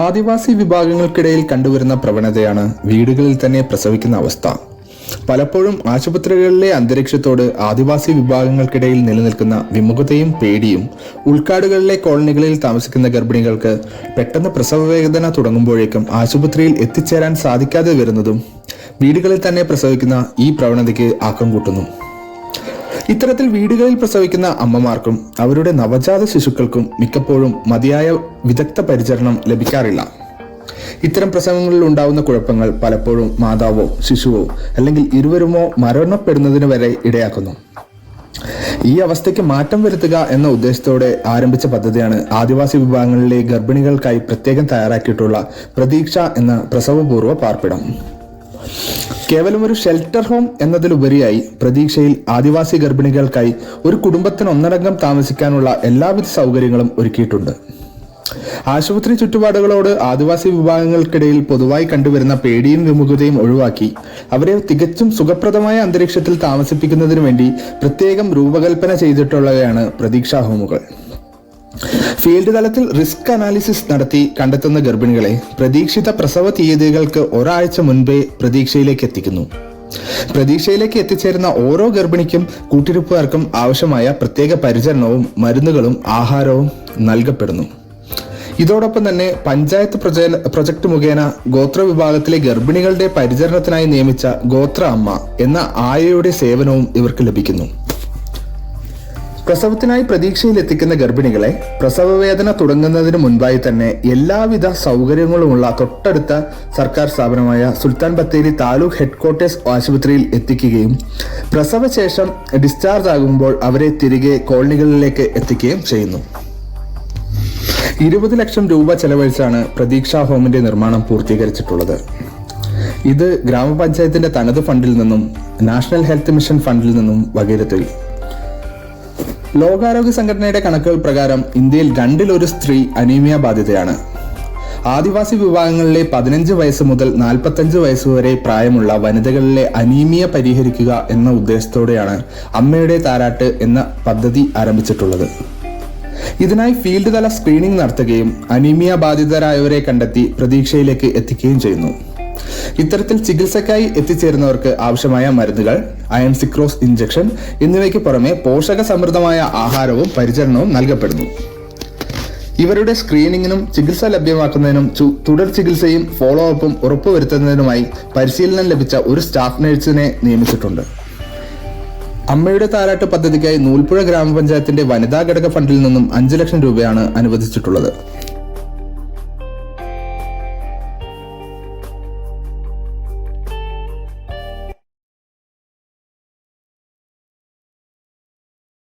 ആദിവാസി വിഭാഗങ്ങൾക്കിടയിൽ കണ്ടുവരുന്ന പ്രവണതയാണ് വീടുകളിൽ തന്നെ പ്രസവിക്കുന്ന അവസ്ഥ. പലപ്പോഴും ആശുപത്രികളിലെ അന്തരീക്ഷത്തോട് ആദിവാസി വിഭാഗങ്ങൾക്കിടയിൽ നിലനിൽക്കുന്ന വിമുഖതയും പേടിയും ഉൾക്കാടുകളിലെ കോളനികളിൽ താമസിക്കുന്ന ഗർഭിണികൾക്ക് പെട്ടെന്ന് പ്രസവവേദന തുടങ്ങുമ്പോഴേക്കും ആശുപത്രിയിൽ എത്തിച്ചേരാൻ സാധിക്കാതെ വരുന്നതും വീടുകളിൽ തന്നെ പ്രസവിക്കുന്ന ഈ പ്രവണതയ്ക്ക് ആക്കം കൂട്ടുന്നു. ഇത്തരത്തിൽ വീടുകളിൽ പ്രസവിക്കുന്ന അമ്മമാർക്കും അവരുടെ നവജാത ശിശുക്കൾക്കും മിക്കപ്പോഴും മതിയായ വിദഗ്ധ പരിചരണം ലഭിക്കാറില്ല. ഇത്തരം പ്രസവങ്ങളിൽ ഉണ്ടാവുന്ന കുഴപ്പങ്ങൾ പലപ്പോഴും മാതാവോ ശിശുവോ അല്ലെങ്കിൽ ഇരുവരുമോ മരണപ്പെടുന്നതിന് വരെ ഇടയാക്കുന്നു. ഈ അവസ്ഥയ്ക്ക് മാറ്റം വരുത്തുക എന്ന ഉദ്ദേശത്തോടെ ആരംഭിച്ച പദ്ധതിയാണ് ആദിവാസി വിഭാഗങ്ങളിലെ ഗർഭിണികൾക്കായി പ്രത്യേകം തയ്യാറാക്കിയിട്ടുള്ള പ്രതീക്ഷ എന്ന പ്രസവപൂർവ്വ പാർപ്പിടം. കേവലം ഒരു ഷെൽട്ടർ ഹോം എന്നതിലുപരിയായി പ്രതീക്ഷയിൽ ആദിവാസി ഗർഭിണികൾക്കായി ഒരു കുടുംബത്തിന് ഒന്നടങ്കം താമസിക്കാനുള്ള എല്ലാവിധ സൗകര്യങ്ങളും ഒരുക്കിയിട്ടുണ്ട്. ആശുപത്രി ചുറ്റുപാടുകളോട് ആദിവാസി വിഭാഗങ്ങൾക്കിടയിൽ പൊതുവായി കണ്ടുവരുന്ന പേടിയും വിമുഖതയും ഒഴിവാക്കി അവരെ തികച്ചും സുഖപ്രദമായ അന്തരീക്ഷത്തിൽ താമസിപ്പിക്കുന്നതിനു വേണ്ടി പ്രത്യേകം രൂപകൽപ്പന ചെയ്തിട്ടുള്ളവയാണ് പ്രതീക്ഷാ ഹോമുകൾ. ഫീൽഡ് തലത്തിൽ റിസ്ക് അനാലിസിസ് നടത്തി കണ്ടെത്തുന്ന ഗർഭിണികളെ പ്രതീക്ഷിത പ്രസവ തീയതികൾക്ക് ഒരാഴ്ച മുൻപേ പ്രതീക്ഷയിലേക്ക് എത്തിക്കുന്നു. പ്രതീക്ഷയിലേക്ക് എത്തിച്ചേരുന്ന ഓരോ ഗർഭിണിക്കും കൂട്ടിരിപ്പുകാർക്കും ആവശ്യമായ പ്രത്യേക പരിചരണവും മരുന്നുകളും ആഹാരവും നൽകപ്പെടുന്നു. ഇതോടൊപ്പം തന്നെ പഞ്ചായത്ത് പ്രൊജക്ട് മുഖേന ഗോത്ര വിഭാഗത്തിലെ ഗർഭിണികളുടെ പരിചരണത്തിനായി നിയമിച്ച ഗോത്ര അമ്മ എന്ന ആയയുടെ സേവനവും ഇവർക്ക് ലഭിക്കുന്നു. പ്രസവത്തിനായി പ്രതീക്ഷയിൽ എത്തിക്കുന്ന ഗർഭിണികളെ പ്രസവവേദന തുടങ്ങുന്നതിന് മുൻപായി തന്നെ എല്ലാവിധ സൗകര്യങ്ങളുമുള്ള തൊട്ടടുത്ത സർക്കാർ സ്ഥാപനമായ സുൽത്താൻ ബത്തേരി താലൂക്ക് ഹെഡ്ക്വാർട്ടേഴ്സ് ആശുപത്രിയിൽ എത്തിക്കുകയും പ്രസവശേഷം ഡിസ്ചാർജ് ആകുമ്പോൾ അവരെ തിരികെ കോളനികളിലേക്ക് എത്തിക്കുകയും ചെയ്യുന്നു. 20 ലക്ഷം രൂപ ചെലവഴിച്ചാണ് പ്രതീക്ഷാ ഹോമിന്റെ നിർമ്മാണം പൂർത്തീകരിച്ചിട്ടുള്ളത്. ഇത് ഗ്രാമപഞ്ചായത്തിന്റെ തനത് ഫണ്ടിൽ നിന്നും നാഷണൽ ഹെൽത്ത് മിഷൻ ഫണ്ടിൽ നിന്നും വകയിരുത്തി. ലോകാരോഗ്യ സംഘടനയുടെ കണക്കുകൾ പ്രകാരം ഇന്ത്യയിൽ 2 സ്ത്രീ അനീമിയ ബാധിതയാണ്. ആദിവാസി വിഭാഗങ്ങളിലെ 15 വയസ്സ് മുതൽ 45 വയസ്സ് വരെ പ്രായമുള്ള വനിതകളിലെ അനീമിയ പരിഹരിക്കുക എന്ന ഉദ്ദേശത്തോടെയാണ് അമ്മയുടെ താരാട്ട് എന്ന പദ്ധതി ആരംഭിച്ചിട്ടുള്ളത്. ഇതിനായി ഫീൽഡ് തല സ്ക്രീനിംഗ് നടത്തുകയും അനീമിയ ബാധിതരായവരെ കണ്ടെത്തി പ്രതീക്ഷയിലേക്ക് എത്തിക്കുകയും ചെയ്യുന്നു. ഇത്തരത്തിൽ ചികിത്സയ്ക്കായി എത്തിച്ചേരുന്നവർക്ക് ആവശ്യമായ മരുന്നുകൾ, അയൺ സിക്രോസ് ഇഞ്ചക്ഷൻ എന്നിവയ്ക്ക് പുറമെ പോഷക സമൃദ്ധമായ ആഹാരവും പരിചരണവും നൽകപ്പെടുന്നു. ഇവരുടെ സ്ക്രീനിങ്ങിനും ചികിത്സ ലഭ്യമാക്കുന്നതിനും തുടർ ചികിത്സയും ഫോളോ അപ്പും ഉറപ്പുവരുത്തുന്നതിനുമായി പരിശീലനം ലഭിച്ച ഒരു സ്റ്റാഫ് നഴ്സിനെ നിയമിച്ചിട്ടുണ്ട്. അമ്മയുടെ താരാട്ട് പദ്ധതിക്കായി നൂൽപ്പുഴ ഗ്രാമപഞ്ചായത്തിന്റെ വനിതാ ഘടക ഫണ്ടിൽ നിന്നും 5 ലക്ഷം രൂപയാണ് അനുവദിച്ചിട്ടുള്ളത്.